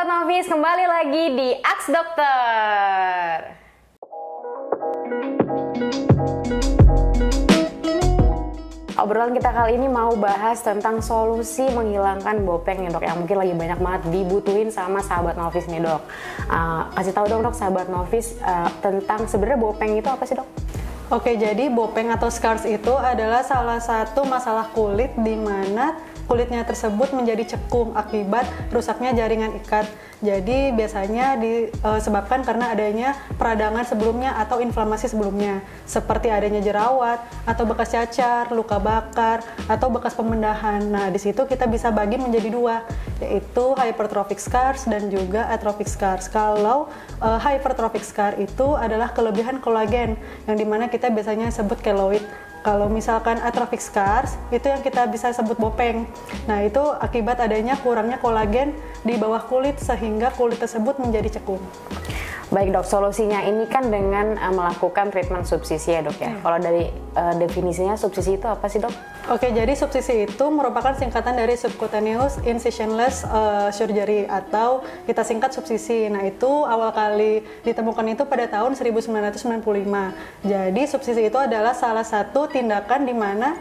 Sahabat Novis, kembali lagi di Aks Dokter. Obrolan kita kali ini mau bahas tentang solusi menghilangkan bopeng nih dok, yang mungkin lagi banyak banget dibutuhin sama sahabat novis nih dok. Kasih tahu dong dok sahabat novis tentang sebenarnya bopeng itu apa sih dok? Oke, jadi bopeng atau scars itu adalah salah satu masalah kulit di mana kulitnya tersebut menjadi cekung akibat rusaknya jaringan ikat. Jadi biasanya disebabkan karena adanya peradangan sebelumnya atau inflamasi sebelumnya, seperti adanya jerawat atau bekas cacar, luka bakar, atau bekas pembendahan. Nah, di situ kita bisa bagi menjadi dua, yaitu hypertrophic scars dan juga atrophic scars. Kalau hypertrophic scar itu adalah kelebihan kolagen, yang dimana kita biasanya sebut keloid. Kalau misalkan atrophic scars, itu yang kita bisa sebut bopeng. Nah, itu akibat adanya kurangnya kolagen di bawah kulit sehingga kulit tersebut menjadi cekung. Baik dok, solusinya ini kan dengan melakukan treatment subsisi ya dok ya. Kalau dari definisinya subsisi itu apa sih dok? Oke, jadi subsisi itu merupakan singkatan dari subcutaneous incisionless surgery atau kita singkat subsisi. Nah, itu awal kali ditemukan itu pada tahun 1995. Jadi subsisi itu adalah salah satu tindakan di mana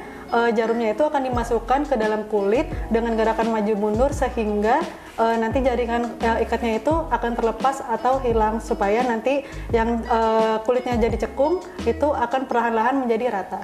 jarumnya itu akan dimasukkan ke dalam kulit dengan gerakan maju mundur sehingga nanti jaringan ikatnya itu akan terlepas atau hilang supaya nanti yang kulitnya jadi cekung itu akan perlahan-lahan menjadi rata.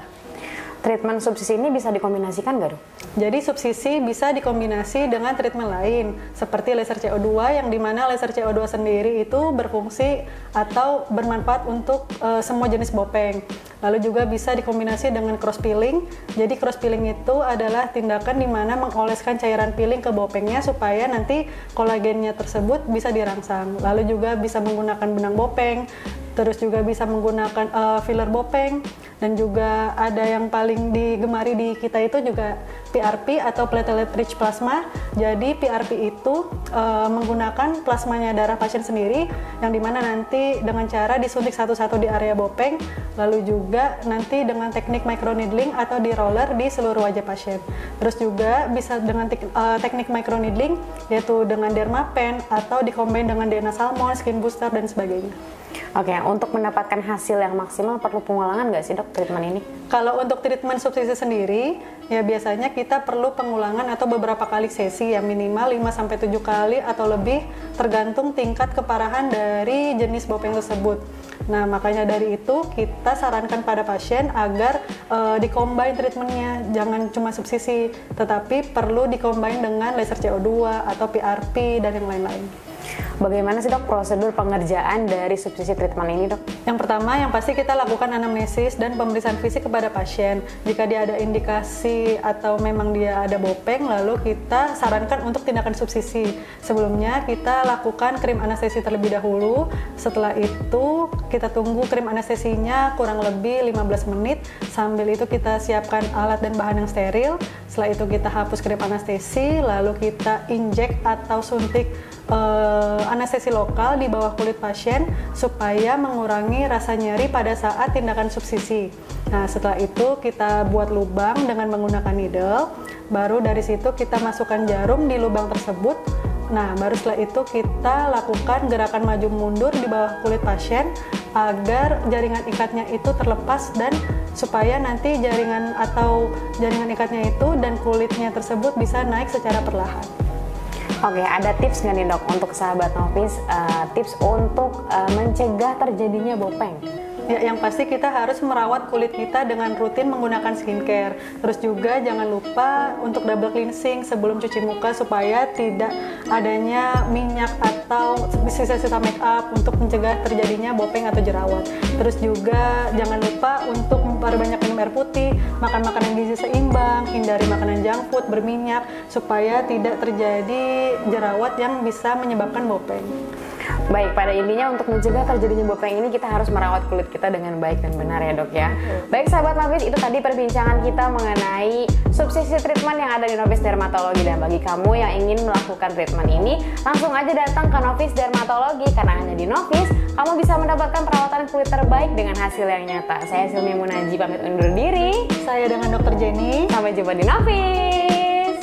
Treatment subsisi ini bisa dikombinasikan nggak dok? Jadi subsisi bisa dikombinasi dengan treatment lain seperti laser CO2, yang dimana laser CO2 sendiri itu berfungsi atau bermanfaat untuk semua jenis bopeng. Lalu juga bisa dikombinasi dengan cross peeling. Jadi cross peeling itu adalah tindakan di mana mengoleskan cairan peeling ke bopengnya supaya nanti kolagennya tersebut bisa dirangsang. Lalu juga bisa menggunakan benang bopeng, terus juga bisa menggunakan filler bopeng, dan juga ada yang paling digemari di kita itu juga PRP atau platelet rich plasma. Jadi PRP itu menggunakan plasmanya darah pasien sendiri, yang dimana nanti dengan cara disuntik satu-satu di area bopeng, lalu juga nanti dengan teknik microneedling atau di roller di seluruh wajah pasien. Terus juga bisa dengan teknik microneedling, yaitu dengan dermapen atau dikombin dengan DNA salmon, skin booster, dan sebagainya. Oke, untuk mendapatkan hasil yang maksimal perlu pengulangan nggak sih dok treatment ini? Kalau untuk treatment subsisi sendiri, ya biasanya kita perlu pengulangan atau beberapa kali sesi, ya minimal 5-7 kali atau lebih tergantung tingkat keparahan dari jenis bopeng tersebut. Nah, makanya dari itu kita sarankan pada pasien agar dikombin treatmentnya, jangan cuma subsisi, tetapi perlu dikombin dengan laser CO2 atau PRP dan yang lain-lain. Bagaimana sih dok prosedur pengerjaan dari subsisi treatment ini dok? Yang pertama, yang pasti kita lakukan anamnesis dan pemeriksaan fisik kepada pasien. Jika dia ada indikasi atau memang dia ada bopeng, lalu kita sarankan untuk tindakan subsisi. Sebelumnya kita lakukan krim anestesi terlebih dahulu. Setelah itu kita tunggu krim anestesinya kurang lebih 15 menit. Sambil itu kita siapkan alat dan bahan yang steril. Setelah itu kita hapus krim anestesi, lalu kita injek atau suntik anestesi lokal di bawah kulit pasien supaya mengurangi rasa nyeri pada saat tindakan subsisi. Nah, setelah itu kita buat lubang dengan menggunakan needle. Baru dari situ kita masukkan jarum di lubang tersebut. Nah, baru setelah itu kita lakukan gerakan maju mundur di bawah kulit pasien agar jaringan ikatnya itu terlepas dan supaya nanti jaringan ikatnya itu dan kulitnya tersebut bisa naik secara perlahan. Oke, ada tips nggak nih dok untuk sahabat novis, tips untuk mencegah terjadinya bopeng? Ya, yang pasti kita harus merawat kulit kita dengan rutin menggunakan skincare. Terus juga jangan lupa untuk double cleansing sebelum cuci muka supaya tidak adanya minyak atau sisa-sisa make up untuk mencegah terjadinya bopeng atau jerawat. Terus juga jangan lupa untuk memperbanyak minum air putih, makan makanan gizi seimbang, hindari makanan junk food berminyak supaya tidak terjadi jerawat yang bisa menyebabkan bopeng. Baik, pada intinya untuk mencegah terjadinya bopeng ini kita harus merawat kulit kita dengan baik dan benar ya dok ya. Baik sahabat Novis, itu tadi perbincangan kita mengenai subsisi treatment yang ada di Novis Dermatologi. Dan bagi kamu yang ingin melakukan treatment ini, langsung aja datang ke Novis Dermatologi, karena hanya di Novis kamu bisa mendapatkan perawatan kulit terbaik dengan hasil yang nyata. Saya Silmi Munaji pamit undur diri. Saya dengan Dr. Jenny. Sampai jumpa di Novis.